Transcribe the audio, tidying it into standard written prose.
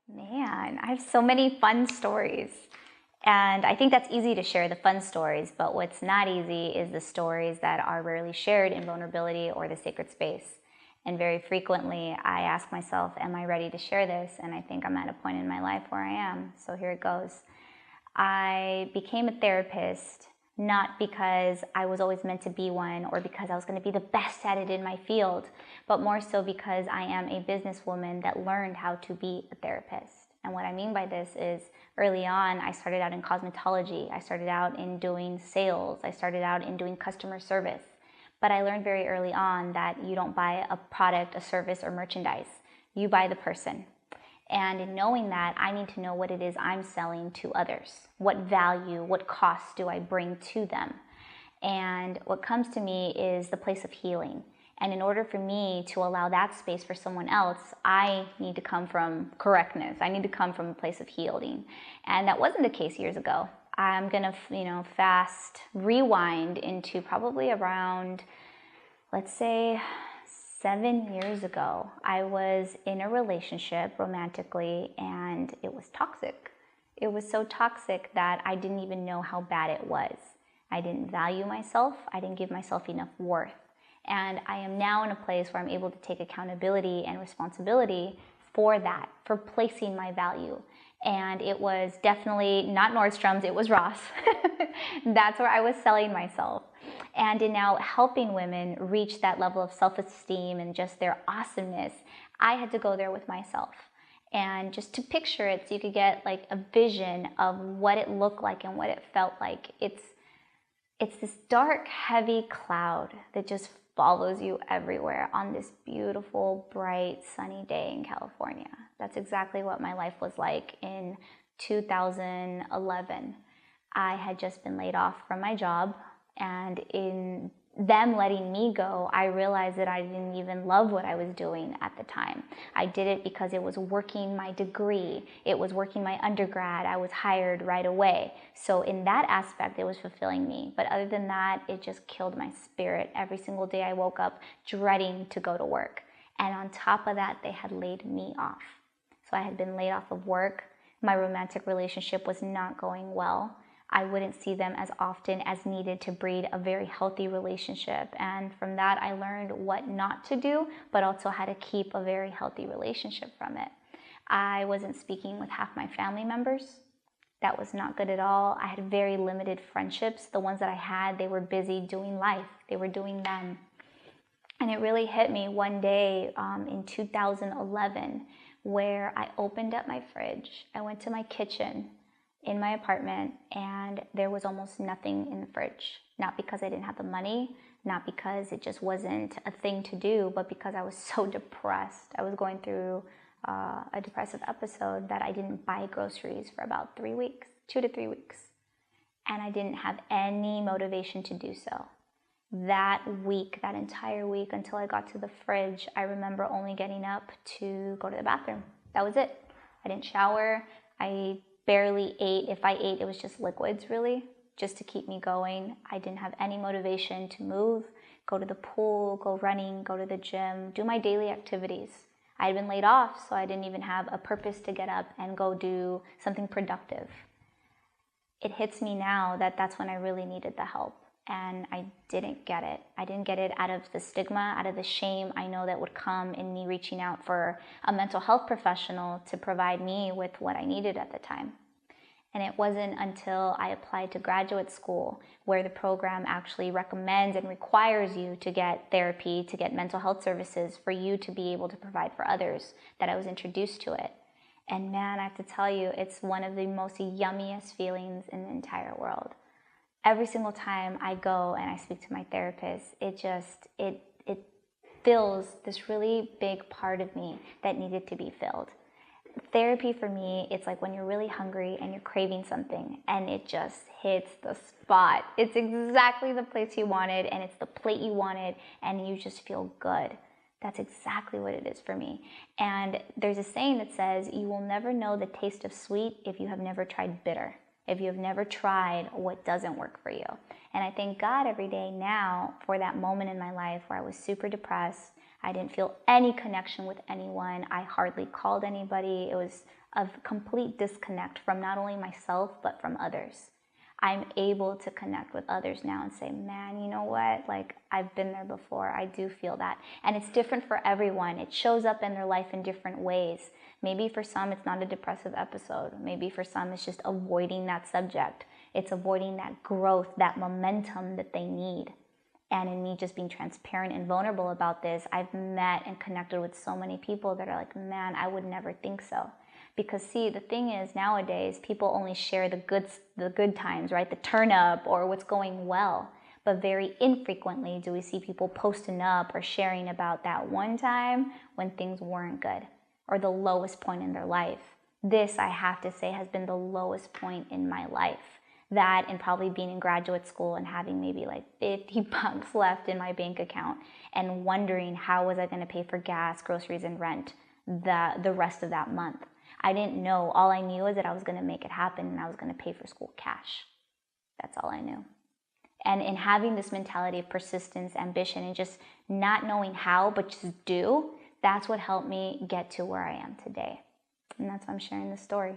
Man, I have so many fun stories. And I think that's easy to share, the fun stories, but what's not easy is the stories that are rarely shared in vulnerability or the sacred space. And very frequently, I ask myself, am I ready to share this? And I think I'm at a point in my life where I am. So here it goes. I became a therapist not because I was always meant to be one or because I was going to be the best at it in my field, but more so because I am a businesswoman that learned how to be a therapist. And what I mean by this is early on, I started out in cosmetology. I started out in doing sales. I started out in doing customer service. But I learned very early on that you don't buy a product, a service, or merchandise. You buy the person. And in knowing that, I need to know what it is I'm selling to others. What value, what costs do I bring to them? And what comes to me is the place of healing. And in order for me to allow that space for someone else, I need to come from correctness. I need to come from a place of healing. And that wasn't the case years ago. I'm gonna, fast rewind into probably around, let's say, 7 years ago. I was in a relationship romantically, and it was toxic. It was so toxic that I didn't even know how bad it was. I didn't value myself. I didn't give myself enough worth. And I am now in a place where I'm able to take accountability and responsibility for that, for placing my value. And it was definitely not Nordstrom's, it was Ross. That's where I was selling myself. And in now helping women reach that level of self-esteem and just their awesomeness, I had to go there with myself. And just to picture it so you could get like a vision of what it looked like and what it felt like. It's this dark, heavy cloud that just follows you everywhere on this beautiful, bright, sunny day in California. That's exactly what my life was like in 2011. I had just been laid off from my job, and in them letting me go, I realized that I didn't even love what I was doing at the time. I did it because it was working my degree. It was working my undergrad. I was hired right away. So in that aspect, it was fulfilling me. But other than that, it just killed my spirit. Every single day I woke up dreading to go to work. And on top of that, they had laid me off. So I had been laid off of work. My romantic relationship was not going well. I wouldn't see them as often as needed to breed a very healthy relationship. And from that, I learned what not to do, but also how to keep a very healthy relationship from it. I wasn't speaking with half my family members. That was not good at all. I had very limited friendships. The ones that I had, they were busy doing life. They were doing them. And it really hit me one day in 2011 where I opened up my fridge. I went to my kitchen in my apartment, and there was almost nothing in the fridge. Not because I didn't have the money, not because it just wasn't a thing to do, but because I was so depressed. I was going through a depressive episode that I didn't buy groceries for about 3 weeks, 2 to 3 weeks. And I didn't have any motivation to do so. That week, that entire week until I got to the fridge, I remember only getting up to go to the bathroom. That was it. I didn't shower. I barely ate. If I ate, it was just liquids, really, just to keep me going. I didn't have any motivation to move, go to the pool, go running, go to the gym, do my daily activities. I had been laid off, so I didn't even have a purpose to get up and go do something productive. It hits me now that that's when I really needed the help, and I didn't get it. I didn't get it out of the stigma, out of the shame I know that would come in me reaching out for a mental health professional to provide me with what I needed at the time. And it wasn't until I applied to graduate school, where the program actually recommends and requires you to get therapy, to get mental health services for you to be able to provide for others, that I was introduced to it. And man, I have to tell you, it's one of the most yummiest feelings in the entire world. Every single time I go and I speak to my therapist, it fills this really big part of me that needed to be filled. Therapy for me, it's like when you're really hungry and you're craving something and it just hits the spot. It's exactly the place you wanted, and it's the plate you wanted, and you just feel good. That's exactly what it is for me. And there's a saying that says, you will never know the taste of sweet if you have never tried bitter, if you have never tried what doesn't work for you. And I thank God every day now for that moment in my life where I was super depressed. I didn't feel any connection with anyone. I hardly called anybody. It was a complete disconnect from not only myself, but from others. I'm able to connect with others now and say, man, you know what? Like, I've been there before. I do feel that. And it's different for everyone. It shows up in their life in different ways. Maybe for some, it's not a depressive episode. Maybe for some, it's just avoiding that subject. It's avoiding that growth, that momentum that they need. And in me just being transparent and vulnerable about this, I've met and connected with so many people that are like, man, I would never think so. Because see, the thing is, nowadays, people only share the good times, right? The turn up or what's going well. But very infrequently do we see people posting up or sharing about that one time when things weren't good or the lowest point in their life. This, I have to say, has been the lowest point in my life. That and probably being in graduate school and having maybe like $50 left in my bank account and wondering how was I going to pay for gas, groceries, and rent the rest of that month. I didn't know. All I knew is that I was going to make it happen and I was going to pay for school cash. That's all I knew. And in having this mentality of persistence, ambition, and just not knowing how, but just do, that's what helped me get to where I am today. And that's why I'm sharing this story.